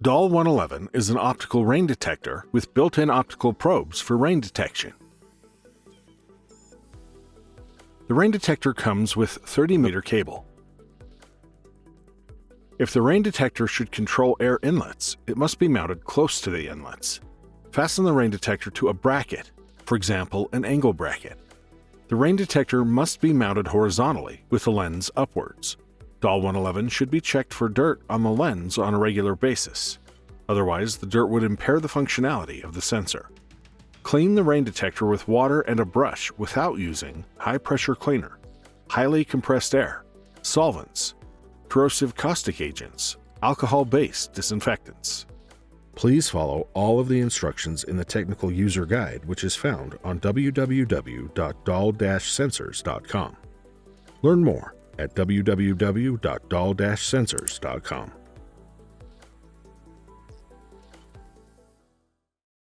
dol-111 is an optical rain detector with built-in optical probes for rain detection. The rain detector comes with 30-meter cable. If the rain detector should control air inlets, it must be mounted close to the inlets. Fasten the rain detector to a bracket, for example, an angle bracket. The rain detector must be mounted horizontally with the lens upwards. dol-111 should be checked for dirt on the lens on a regular basis. Otherwise, the dirt would impair the functionality of the sensor. Clean the rain detector with water and a brush without using high-pressure cleaner, highly compressed air, solvents, corrosive caustic agents, alcohol-based disinfectants. Please follow all of the instructions in the technical user guide, which is found on www.dol-sensors.com. Learn more at www.dol-sensors.com.